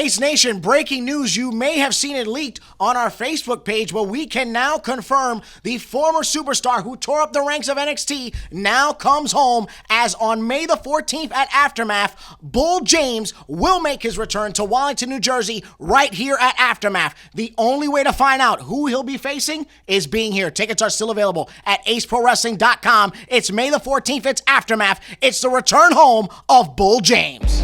Ace Nation, breaking news. You may have seen it leaked on our Facebook page, but we can now confirm the former superstar who tore up the ranks of NXT now comes home, as on May the 14th at Aftermath, Bull James will make his return to Wallington, New Jersey, right here at Aftermath. The only way to find out who he'll be facing is being here. Tickets are still available at aceprowrestling.com. It's May the 14th. It's Aftermath. It's the return home of Bull James.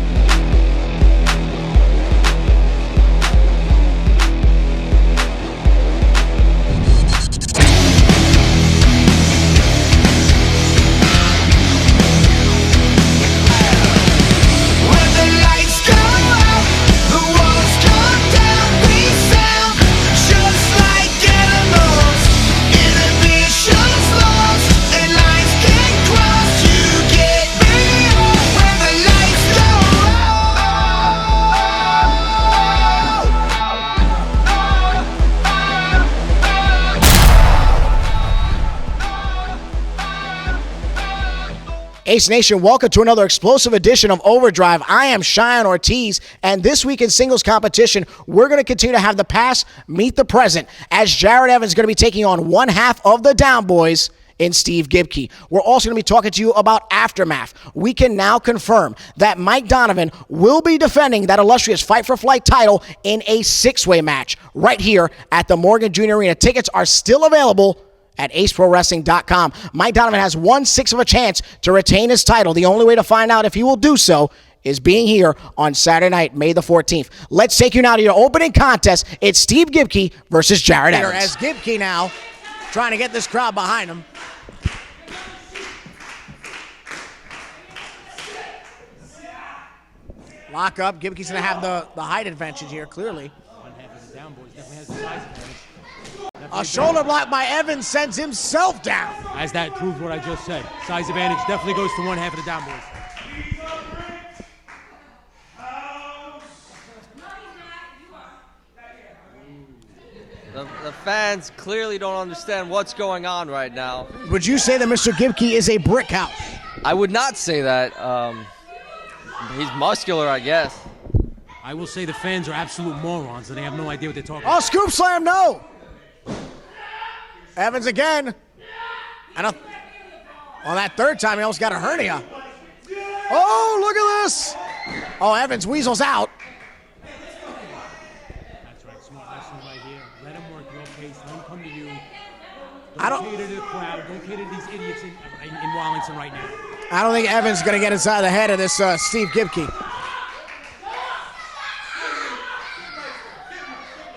Ace Nation, welcome to another explosive edition of Overdrive. I am Cheyenne Ortiz, and this week in singles competition, we're going to continue to have the past meet the present, as Jared Evans is going to be taking on one half of the Down Boyz in Steve Gibki. We're also going to be talking to you about Aftermath. We can now confirm that Mike Donovan will be defending that illustrious Fight for Flight title in a six-way match right here at the Morgan Jr. Arena. Tickets are still available at aceprowrestling.com. Mike Donovan has 1/6 of a chance to retain his title. The only way to find out if he will do so is being here on Saturday night, May the 14th. Let's take you now to your opening contest. It's Steve Gibki versus Jared Evans. As Gibki now trying to get this crowd behind him. Lock up. Gibki's going to have the height advantage here, clearly. One half of the Down Boyz definitely has the size advantage. A shoulder block by Evans sends himself down. As that proves what I just said. Size advantage definitely goes to one half of the Down Boyz. The fans clearly don't understand what's going on right now. Would you say that Mr. Gibki is a brick house? I would not say that. He's muscular, I guess. I will say the fans are absolute morons and they have no idea what they're talking about. Oh, scoop slam, no! Evans again. And on that third time, he almost got a hernia. Oh, look at this! Oh, Evans weasels out. That's right, smart lesson right here. Let him work your pace, let him come to you. Don't cater to the crowd, don't cater to these idiots in Wallington right now. I don't think Evans is going to get inside the head of this Steve Gibki.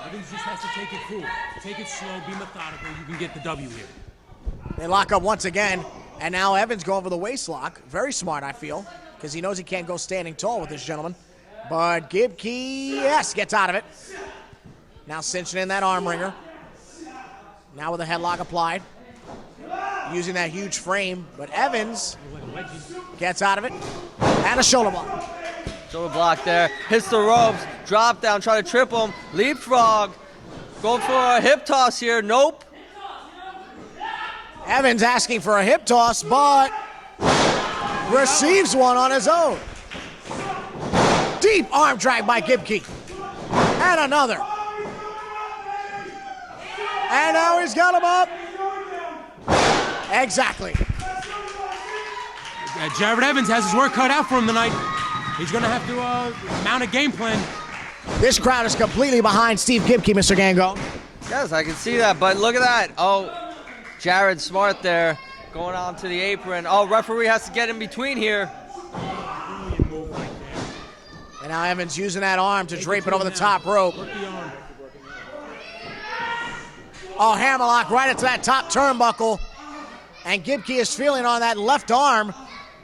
Evans just has to take it cool. Take it slow, be methodical, you can get the W here. They lock up once again, and now Evans going for the waist lock. Very smart, I feel, because he knows he can't go standing tall with this gentleman. But Gibki, yes, gets out of it. Now cinching in that arm wringer. Now with a headlock applied. Using that huge frame, but Evans gets out of it. And a shoulder block. Shoulder block there. Hits the ropes. Drop down. Try to trip him. Leapfrog. Going for a hip toss here. Nope. Evans asking for a hip toss, but receives one on his own. Deep arm drag by Gibki. And another. And now he's got him up. Exactly. Jared Evans has his work cut out for him tonight. He's going to have to mount a game plan. This crowd is completely behind Steve Gibki, Mr. Gango. Yes, I can see that, but look at that. Oh, Jared smart there. Going on to the apron. Oh, referee has to get in between here. And now Evans using that arm to drape it over the top rope. Oh, hammerlock right into that top turnbuckle. And Gibki is feeling on that left arm.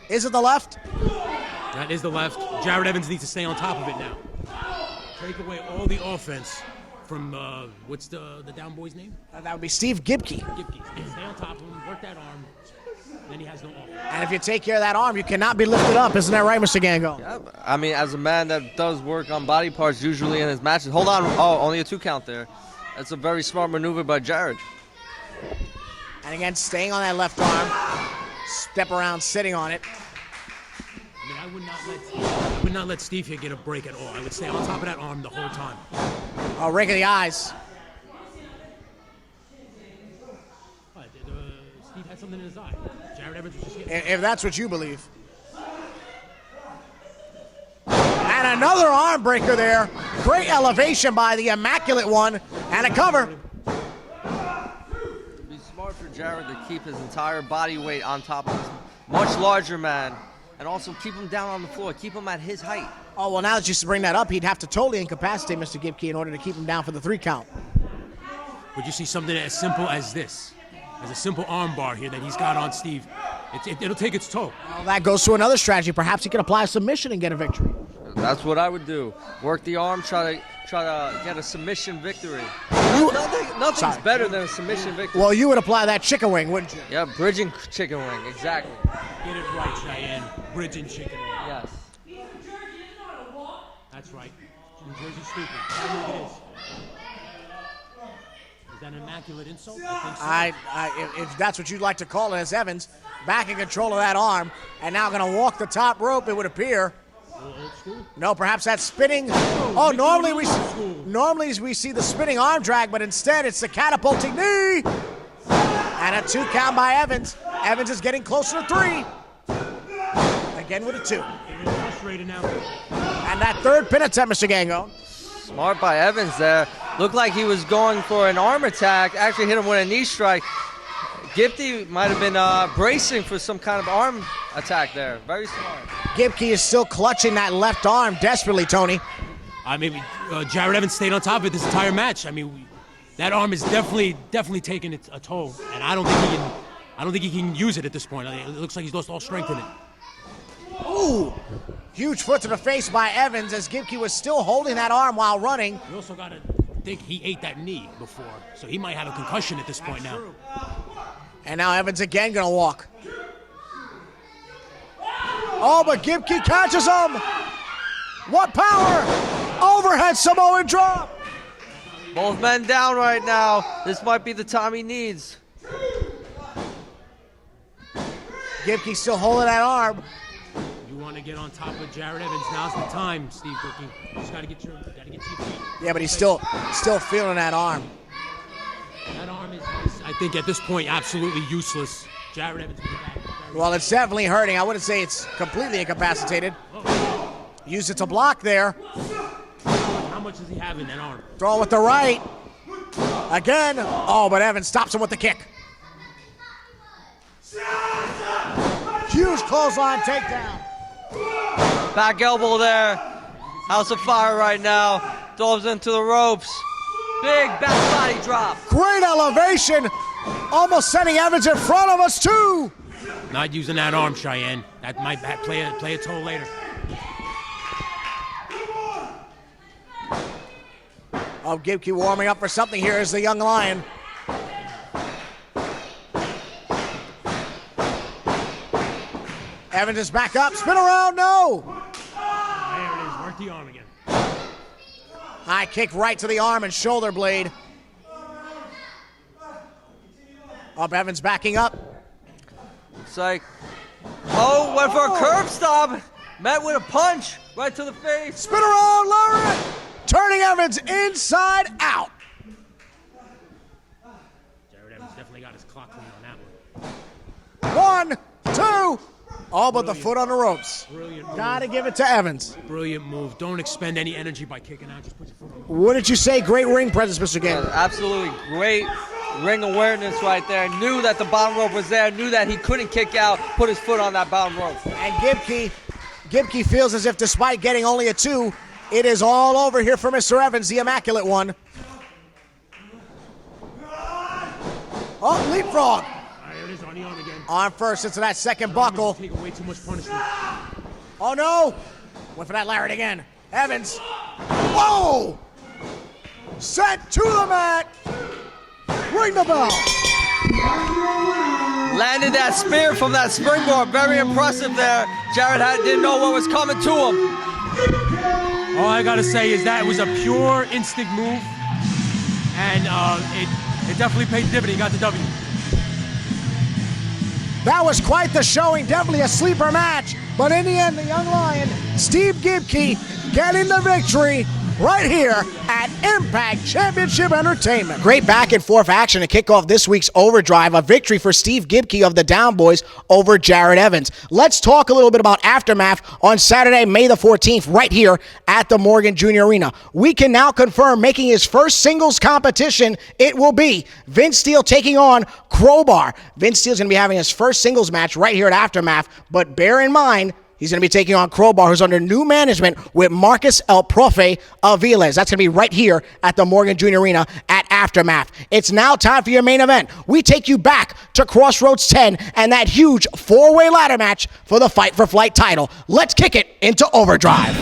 Is it the left? That is the left. Jared Evans needs to stay on top of it now. Take away all the offense from, what's the Down Boy's name? That would be Steve Gibki. Gibki. Stay on top of him, work that arm, then he has no offense. And if you take care of that arm, you cannot be lifted up. Isn't that right, Mr. Gango? Yeah, I mean, as a man that does work on body parts usually in his matches. Hold on. Oh, only a 2 count there. That's a very smart maneuver by Jared. And again, staying on that left arm. Step around, sitting on it. I mean, I would not let I would not let Steve here get a break at all. I would stay on top of that arm the whole time. Oh, rake of the eyes. What, Steve had something in his eye. Jared Evans was just getting... If that's what you believe. And another arm breaker there. Great elevation by the Immaculate One. And a cover. It'd be smart for Jared to keep his entire body weight on top of this much larger man. And also keep him down on the floor. Keep him at his height. Oh, well, now that you bring that up, he'd have to totally incapacitate Mr. Gibki in order to keep him down for the 3 count. Would you see something as simple as this? As a simple arm bar here that he's got on Steve. It'll take its toll. Well, that goes to another strategy. Perhaps he can apply a submission and get a victory. That's what I would do. Work the arm, try to get a submission victory. Nothing's better than a submission victory. Well, you would apply that chicken wing, wouldn't you? Yeah, bridging chicken wing, exactly. Get it right, Cheyenne. Bridging chicken. Yes. That's right. New Jersey's stupid. I know it is. Is that an immaculate insult? I think so. If that's what you'd like to call it, as Evans back in control of that arm and now going to walk the top rope, it would appear. Old school? No, perhaps that's spinning. Oh, normally we see the spinning arm drag, but instead it's the catapulting knee. And a 2 count by Evans. Evans is getting closer to 3. Again with a 2. Getting frustrated now. And that 3rd pin attempt, Mr. Gango. Smart by Evans there. Looked like he was going for an arm attack. Actually hit him with a knee strike. Gibki might have been bracing for some kind of arm attack there. Very smart. Gibki is still clutching that left arm desperately, Tony. I mean, Jared Evans stayed on top of it this entire match. I mean, that arm is definitely taking a toll, and I don't think he can use it at this point. It looks like he's lost all strength in it. Ooh, huge foot to the face by Evans as Gibki was still holding that arm while running. You also got to think he ate that knee before, so he might have a concussion at this point now. And now Evans again gonna walk. Oh, but Gibki catches him. What power! Overhead Samoan drop. Both men down right now. This might be the time he needs. Gibki still holding that arm. You want to get on top of Jared Evans? Now's the time, Steve Gibki. You just got to get to your feet. Yeah, but he's still feeling that arm. That arm is, I think, at this point, absolutely useless. Jared Evans. Well, it's definitely hurting. I wouldn't say it's completely incapacitated. Use it to block there. How much does he have in that arm? Throw with the right. Again. Oh, but Evans stops him with the kick. Huge clothesline takedown. Back elbow there. House of Fire right now. Throws into the ropes. Big back body drop. Great elevation. Almost sending Evans in front of us, too. Not using that arm, Cheyenne. That might play a toll later. Oh, Gibki warming up for something here as the young lion. Evans is back up. Spin around, no. There it is. Work the arm again. High kick right to the arm and shoulder blade. Up, Evans backing up. It's like, oh, went for a curb stop. Met with a punch right to the face. Spin around, lower it. Turning Evans inside out. Jared Evans definitely got his clock going on that one. 1, 2. Oh, but the foot on the ropes. Brilliant move. Gotta give it to Evans. Brilliant move. Don't expend any energy by kicking out. Just put your foot on. Wouldn't you say great ring presence, Mr. Game? Absolutely great ring awareness right there. Knew that the bottom rope was there. Knew that he couldn't kick out. Put his foot on that bottom rope. And Gibki feels as if despite getting only a 2, it is all over here for Mr. Evans, the Immaculate One. Oh, leapfrog. There it is on the arm again. Arm first into that second buckle. Taking way too much punishment. Oh no! Went for that lariat again. Evans. Whoa! Sent to the mat. Ring the bell. Landed that spear from that springboard. Very impressive there. Jared didn't know what was coming to him. All I gotta say is that it was a pure instinct move, and it definitely paid dividend. He got the W. That was quite the showing, definitely a sleeper match. But in the end, the young lion, Steve Gibki, getting the victory right here at Impact Championship Entertainment. Great back and forth action to kick off this week's Overdrive. A victory for Steve Gibki of the Down Boyz over Jared Evans. Let's talk a little bit about Aftermath on Saturday, May the 14th, right here at the Morgan Jr. Arena. We can now confirm making his first singles competition, it will be Vince Steele taking on Crowbar. Vince Steele's going to be having his first singles match right here at Aftermath, but bear in mind, he's going to be taking on Crowbar, who's under new management with Marcus El Profe Aviles. That's going to be right here at the Morgan Jr. Arena at Aftermath. It's now time for your main event. We take you back to Crossroads 10 and that huge four-way ladder match for the Fight for Flight title. Let's kick it into Overdrive.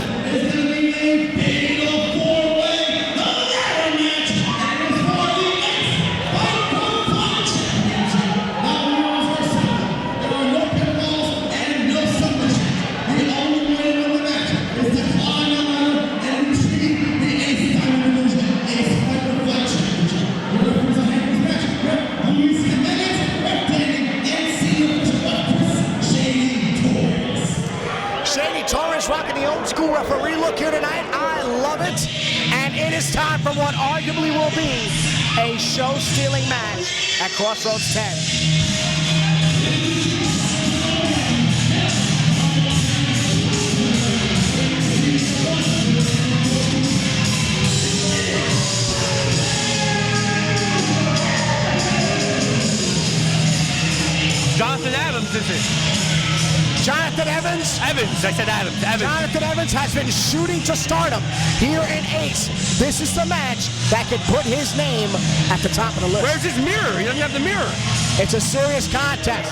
Rocking the old school referee look here tonight. I love it. And it is time for what arguably will be a show-stealing match at Crossroads 10. Jonathan Adams, is it? Jonathan Evans? Evans, I said Adams. Jonathan Evans has been shooting to stardom here in Ace. This is the match that could put his name at the top of the list. Where's his mirror? He doesn't have the mirror. It's a serious contest.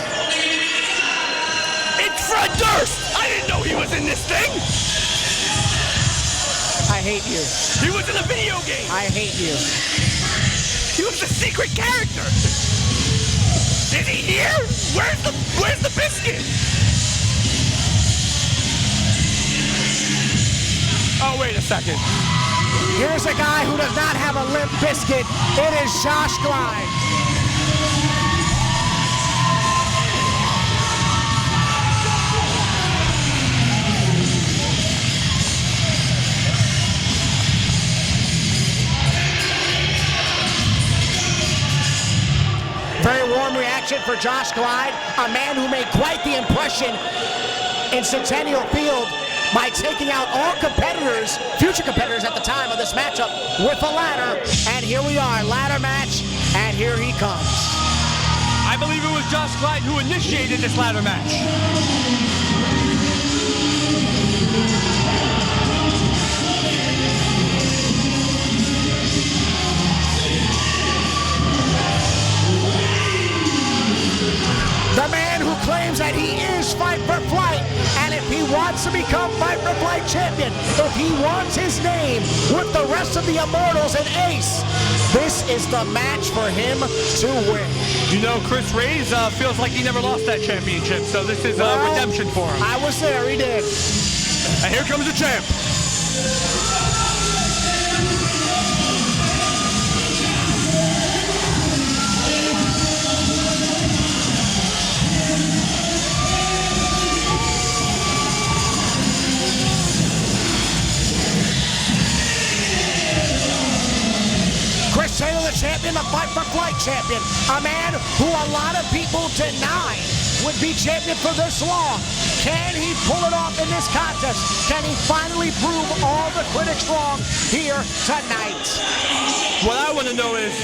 It's Fred Durst! I didn't know he was in this thing! I hate you. He was in a video game! I hate you. He was a secret character! Is he here? Where's the biscuit? Oh, wait a second. Here's a guy who does not have a limp biscuit. It is Josh Glide. Very warm reaction for Josh Glide, a man who made quite the impression in Centennial Field by taking out all competitors, future competitors at the time of this matchup, with a ladder. And here we are, ladder match, and here he comes. I believe it was Josh Glide who initiated this ladder match. The man who claims that he is Fight for Flight, and if he wants to become Fight for Flight champion, if he wants his name with the rest of the Immortals and Ace, this is the match for him to win. You know, Chris Raze feels like he never lost that championship, so this is redemption for him. I was there, he did. And here comes the champ. Chris Taylor, the champion, the Fight for Flight champion, a man who a lot of people deny would be champion for this long. Can he pull it off in this contest? Can he finally prove all the critics wrong here tonight? What I want to know is,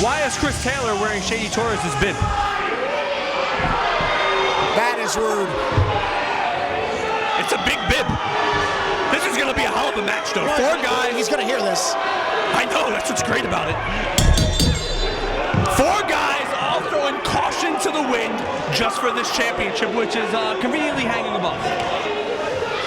why is Chris Taylor wearing Shady Torres' bib? That is rude. It's a big bib. This is going to be a hell of a match, though. Four guys. He's going to hear this. I know, that's what's great about it. Four guys all throwing caution to the wind just for this championship, which is conveniently hanging above.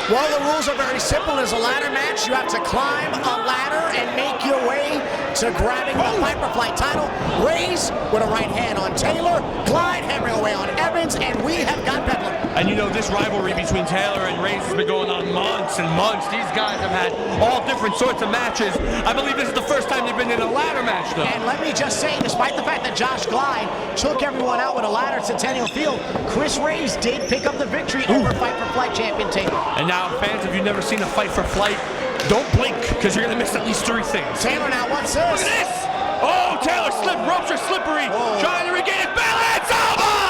Well, the rules are very simple. There's a ladder match. You have to climb a ladder and make your way to grabbing the Fight for Flight title. Raze with a right hand on Taylor, Glide hammering away on Evans, and we have got Bedlam. And you know, this rivalry between Taylor and Raze has been going on months and months. These guys have had all different sorts of matches. I believe this is the first time they've been in a ladder match, though. And let me just say, despite the fact that Josh Glide took everyone out with a ladder at Centennial Field, Chris Raze did pick up the victory over Fight for Flight champion Taylor. And now, fans, if you've never seen a Fight for Flight, don't blink, because you're going to miss at least 3 things. Taylor now, what's this? Look at this! Oh, Taylor slipped. Ropes are slippery. Whoa. Trying to regain his balance. Oh, my!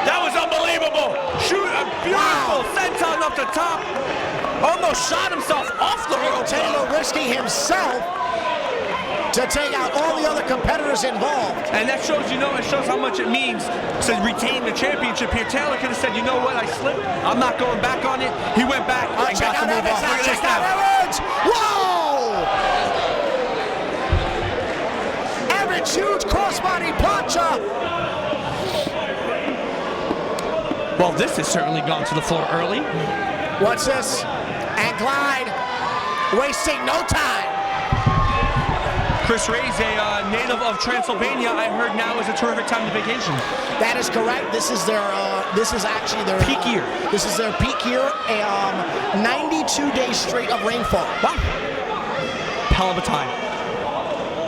That was unbelievable. Shoot a beautiful senton up the top. Almost shot himself off the rope. Taylor risking himself to take out all the other competitors involved. And that shows, you know, it shows how much it means to retain the championship here. Taylor could have said, you know what, I slipped. I'm not going back on it. He went back and got the move off. Look at this now. Whoa! Evans, huge crossbody plancha. Well, this has certainly gone to the floor early. What's this? And Glide, wasting no time. Chris Raze, a native of Transylvania, I heard now is a terrific time to vacation. That is correct. This is their. This is actually their peak year. This is their peak year. 92 days straight of rainfall. Wow. Hell of a time.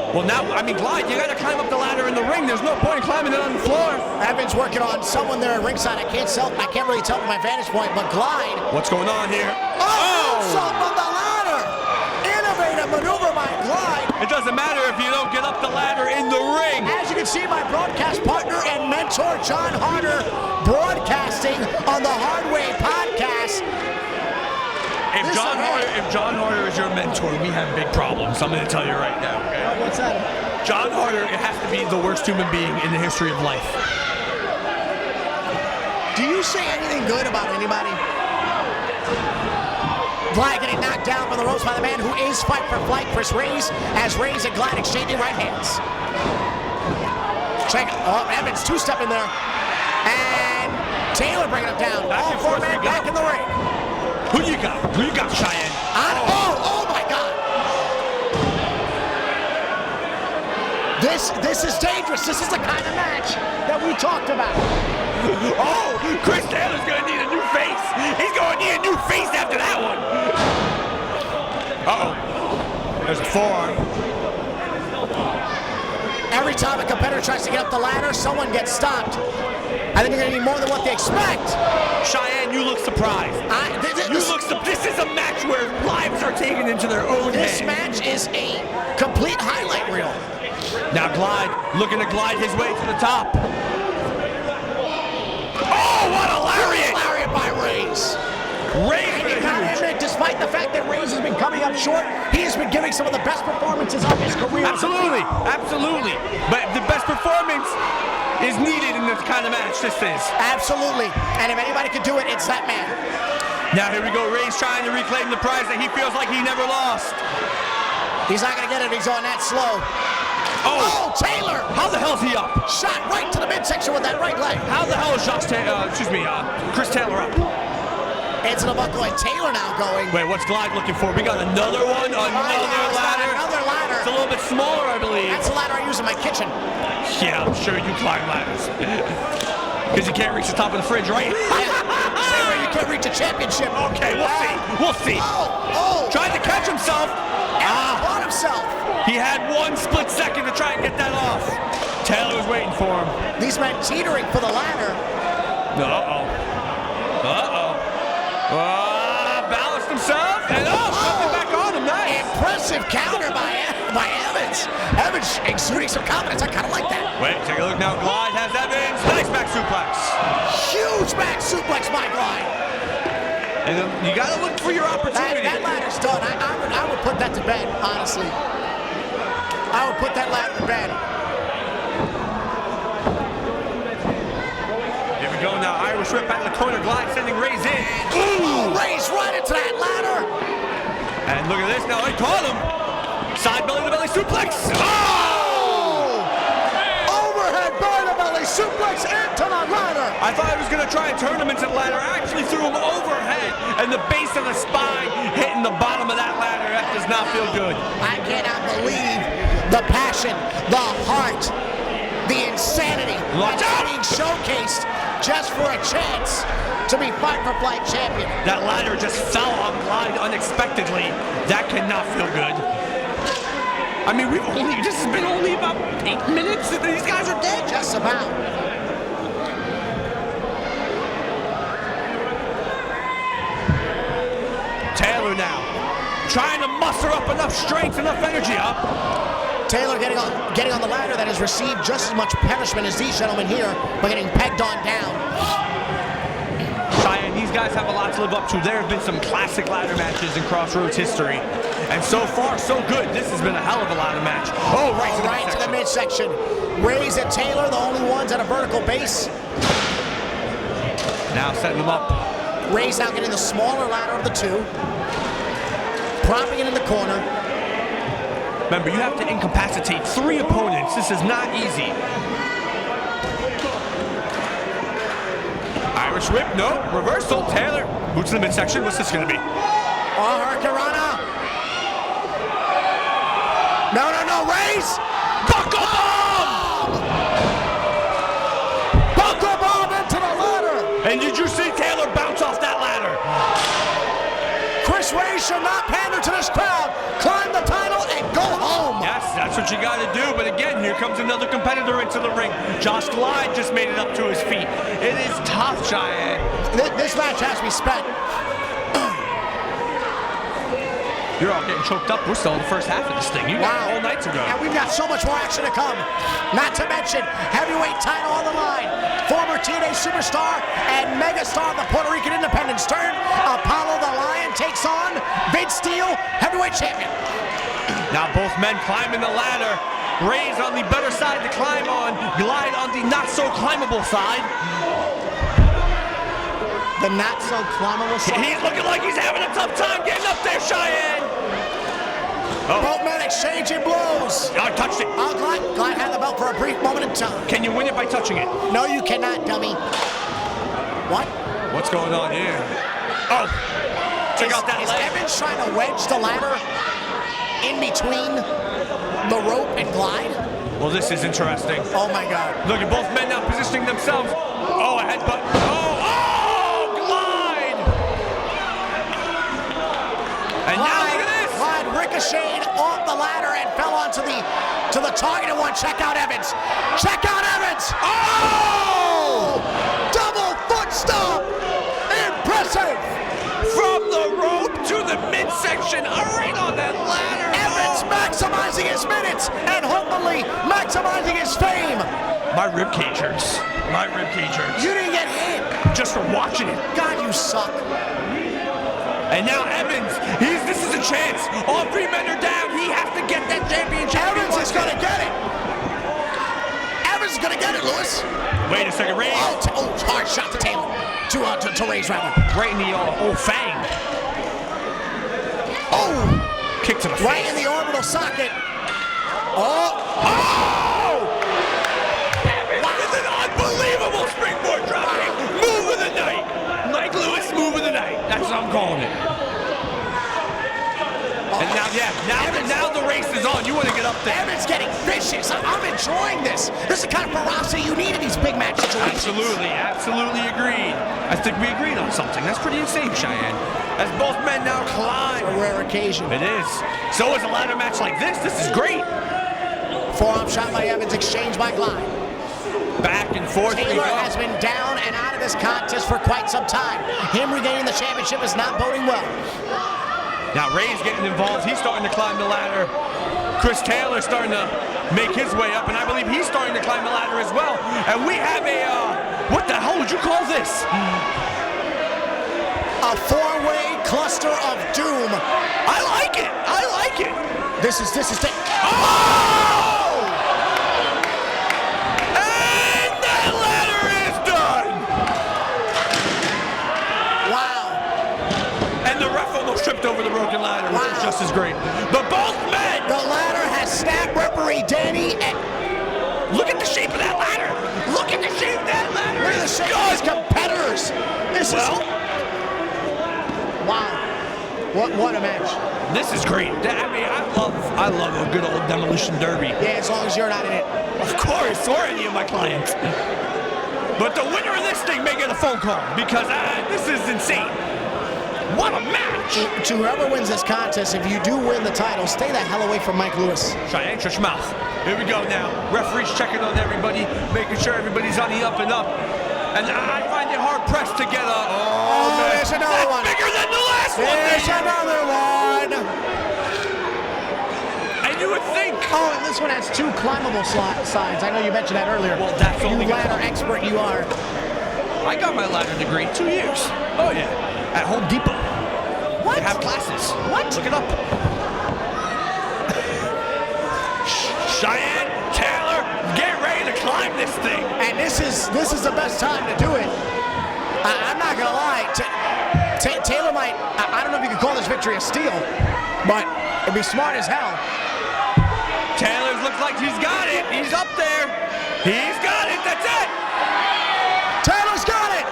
Well, now, I mean, Glide, you got to climb up the ladder in the ring. There's no point in climbing it on the floor. Evans working on someone there at ringside. I can't really tell from my vantage point, but Glide. What's going on here? Oh! From the ladder. Innovative maneuver by Glide. It doesn't matter if you don't get up the ladder in the ring. As you can see, my broadcast partner and mentor, John Harder, broadcasting on the Hard Way podcast. If John Harder is your mentor, we have big problems. I'm going to tell you right now. Okay? What's that? John Harder, it has to be the worst human being in the history of life. Do you say anything good about anybody? Glide getting knocked down from the ropes by the man who is Fight for Flight, Chris Raze, as Raze and Glide exchanging right hands. Check it. Oh, Evans two-stepping there. And Taylor bringing him down. All 4 men back in the ring. Who you got? Who you got, Cheyenne? Oh my God. This is dangerous. This is the kind of match that we talked about. Oh, Chris Taylor's going to need a new face. He's going to need a new face after that one. Uh-oh. There's a forearm. Every time a competitor tries to get up the ladder, someone gets stopped. I think they're going to need more than what they expect. Cheyenne, you look surprised. This is a match where lives are taken into their own hands. This match is a complete highlight reel. Now Glide, looking to glide his way to the top. Oh, what a lariat! Lariat by Raze. Raze, And you gotta admit, despite the fact that Raze has been coming up short, he has been giving some of the best performances of his career. Absolutely, absolutely. But the best performance is needed in this kind of match this is. Absolutely. And if anybody could do it, it's that man. Now here we go, Raze trying to reclaim the prize that he feels like he never lost. He's not gonna get it if he's on that slow. Oh, Taylor! How the hell is he up? Shot right to the midsection with that right leg. How the hell is Chris Taylor up? Into the buckle and Taylor now going. Wait, what's Glide looking for? We got another one, another ladder. Another ladder. It's a little bit smaller, I believe. That's the ladder I use in my kitchen. Yeah, I'm sure you climb ladders. Because you can't reach the top of the fridge, right? Same way you can't reach a championship. Okay, we'll see. We'll see. Tried to catch himself. Caught himself. He had 1 split second to try and get that off. Taylor was waiting for him. These men teetering for the ladder. Balanced himself and something back on him. Nice. Impressive counter by Evans. Evans exuding some confidence. I kind of like that. Wait, take a look now. Glide has Evans. Nice back suplex. Huge back suplex by Glide. And you got to look for your opportunity. That ladder's done. I would put that to bed, honestly. I would put that ladder to bed. Here we go now. Irish whip out in the corner. Glide sending Raze in. Ooh, Raze right into that ladder. And look at this now. They caught him. Side belly to belly suplex. Oh! Overhead belly to belly suplex into the ladder. I thought I was going to try and turn him into the ladder. I actually threw him overhead, and the base of the spine hitting the bottom of that ladder. That does not feel good. I cannot believe the passion, the heart, the insanity Watch that's out! being showcased just for a chance to be Fight for Flight champion. That ladder just fell on Glide unexpectedly. That cannot feel good. I mean, this has been only about 8 minutes and these guys are dead. Just about. Taylor now, trying to muster up enough strength, enough energy up. Taylor getting on the ladder that has received just as much punishment as these gentlemen here by getting pegged on down. Cheyenne, these guys have a lot to live up to. There have been some classic ladder matches in Crossroads history. And so far, so good. This has been a hell of a ladder match. Oh, right to the midsection. Raze and Taylor, the only ones at a vertical base. Now setting them up. Raze now getting the smaller ladder of the two. Propping it in the corner. Remember, you have to incapacitate 3 opponents. This is not easy. Irish whip, no. Reversal, Taylor. Boots in the midsection. What's this going to be? Oh, Hurricanrana. No, Raze. Buckle bomb! Buckle bomb into the ladder. And did you see Taylor bounce off that ladder? Chris Raze should not pander to this crowd. Climb the title and go home. Yes, that's what you got to do. But again, here comes another competitor into the ring. Josh Glide just made it up to his feet. It is tough, Cheyenne. This match has to be spent. You're all getting choked up. We're still in the first half of this thing. You got a whole night to go. And we've got so much more action to come. Not to mention, heavyweight title on the line. Former TNA superstar and megastar of the Puerto Rican Independence turn. Apollo the Lion takes on Vince Steele, heavyweight champion. Now both men climbing the ladder. Raze on the better side to climb on. Glide on the not so climbable side. The not so climbable side. He's looking like he's having a tough time getting up there, Cheyenne. Oh. Both men exchanging blows. I touched it. Glide had the belt for a brief moment in time. Can you win it by touching it? No, you cannot, dummy. What? What's going on here? Oh, check out that Is leg. Evans trying to wedge the ladder in between the rope and Glide? Well, this is interesting. Oh my God. Look at both men now positioning themselves. Oh, a headbutt. Oh, Glide! And now look at this. Glide ricocheted off the ladder and fell onto the targeted one. Check out Evans. Check out Evans. Oh! Double foot stomp. Impressive. From the rope to the midsection, right on that ladder. Evans maximizing his minutes and hopefully maximizing his fame. My rib cage hurts. My rib cage hurts. You didn't get hit. Just from watching it. God, you suck. And now Evans, this is a chance. All 3 men are down. He has to get that championship. Evans is going to get it. Evans is going to get it, Lewis. Wait a second, Raze. Hard shot to Taylor. To Raze, rather. Right in the fang. Oh! Kick to the face. Right in the orbital socket. Oh! It's an unbelievable springboard drop kick. Move of the night. Mike Lewis, move of the night. That's what I'm calling it. And now the race is on. You want to get up there. Evans getting vicious. I'm enjoying this. This is the kind of ferocity you need in these big match situations. Absolutely agreed. I think we agreed on something. That's pretty insane, Cheyenne. As both men now climb. A rare occasion. It is. So is a ladder match like this. This is great. Forearm shot by Evans, exchanged by Glide. Back and forth we Taylor go. has been down and out of this contest for quite some time. Him regaining the championship is not boding well. Now Raze getting involved. He's starting to climb the ladder. Chris Taylor starting to make his way up, and I believe he's starting to climb the ladder as well. And we have what the hell would you call this? A 4-way cluster of doom. I like it. This is Oh! And that ladder is done. Wow. And the ref almost tripped over the broken ladder, which is Wow. just as great. But both men. The ladder has snapped referee Danny and Look at the shape of that ladder. Look at the shape of that ladder. look at the shape of these competitors. This is wow. What a match. This is great. I mean, I love a good old demolition derby. Yeah, as long as you're not in it. Of course, or any of my clients. But the winner of this thing may get a phone call because this is insane. What a match! To whoever wins this contest, if you do win the title, stay the hell away from Mike Lewis. Cheyenne, shut your mouth. Here we go now. Referee's checking on everybody, making sure everybody's on the up and up. And I find it hard pressed to get a. Oh, man. There's another one. Bigger than the last one. There's another one. And you would think. Oh, and this one has 2 climbable sides. I know you mentioned that earlier. Well, that's only you ladder expert you are. I got my ladder degree 2 years. Oh yeah, at Home Depot. What? They have classes. What? Look it up. Cheyenne, Taylor, get ready to climb this thing. And this is the best time to do it. I'm not gonna lie. Taylor might. I don't know if you could call this victory a steal, but it'd be smart as hell. Taylor looks like he's got it. He's up there. He's got it. That's it. Taylor's got it.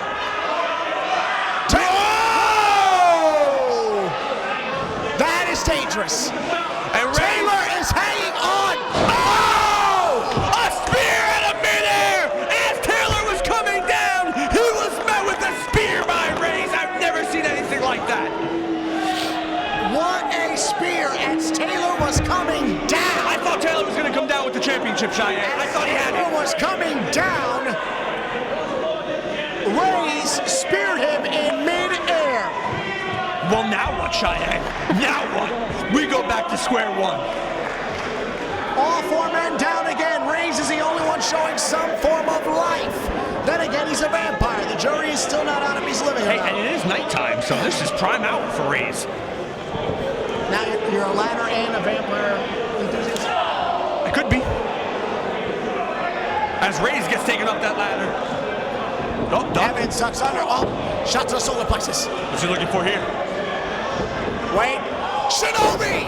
That is dangerous. And Taylor is hanging on. Oh! A spear and a midair! As Taylor was coming down, he was met with a spear by Raze. I've never seen anything like that. What a spear as Taylor was coming down. I thought Taylor was going to come down with the championship, Cheyenne. I thought he had Taylor it. was coming down. Raze speared him in midair. Well, now what, Cheyenne? Now what? We go back to square one. All 4 men down again. Raze is the only one showing some form of life. Then again, he's a vampire. The jury is still not out if he's living or Hey, not. and it is nighttime, so this is prime hour for Raze. Now you're a ladder and a vampire enthusiast. It could be. As Raze gets taken up that ladder. Oh, duck. Evans sucks under. Oh, shot to the solar plexus. What's he looking for here? Wait. Shinobi!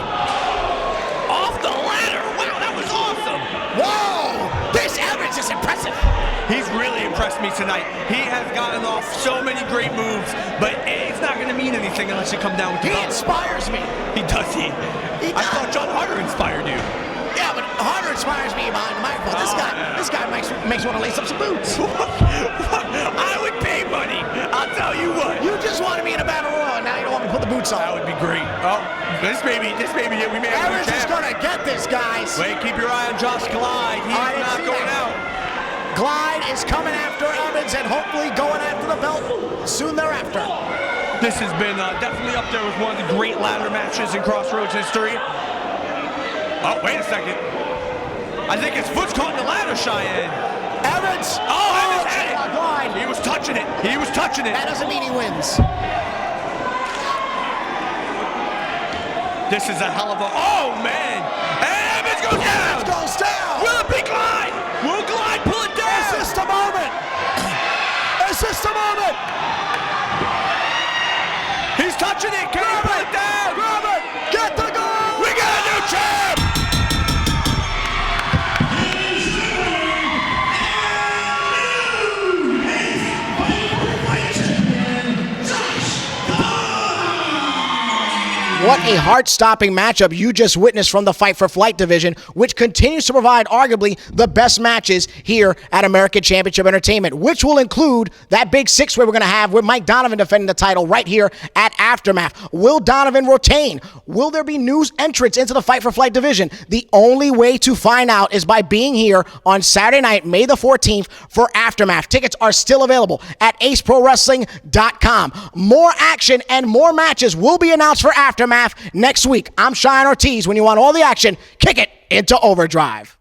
Off the ladder! Wow, that was awesome! Whoa! This Evans is impressive. He's really impressed me tonight. He has gotten off so many great moves, but it's not going to mean anything unless you come down with the He belt. inspires me. He does. He I does. thought John Hunter inspired you. Yeah, but Hunter inspires me behind the microphone. This guy makes me want to lace up some boots. I would pay money. I'll tell you what. You just wanted me in a battle royal, and now you don't want me to put the boots on. That would be great. Oh, this baby, yeah, we may have a new Evans is champ. gonna get this, guys. Wait, keep your eye on Josh Glide. He's I didn't not see going that. out. Glide is coming after Evans and hopefully going after the belt soon thereafter. This has been definitely up there with one of the great ladder matches in Crossroads history. Oh, wait a second. I think his foot's caught in the ladder, Cheyenne. Evans! Oh, Evans had it. Glide. He was touching it. He was touching it. That doesn't mean he wins. This is a hell of a... Oh, man. And Evans goes down. Evans goes down. Will it be Glide? Will Glide pull it down? Is this the moment? Is this the moment? He's touching it. Can he pull it down? Grab it! Get the goal! We got a new champ! What a heart-stopping matchup you just witnessed from the Fight for Flight division, which continues to provide arguably the best matches here at American Championship Entertainment, which will include that big 6-way we're going to have with Mike Donovan defending the title right here at Aftermath. Will Donovan retain? Will there be new entrants into the Fight for Flight division? The only way to find out is by being here on Saturday night, May the 14th, for Aftermath. Tickets are still available at aceprowrestling.com. More action and more matches will be announced for Aftermath next week. I'm Cheyenne Ortiz. When you want all the action, kick it into Overdrive.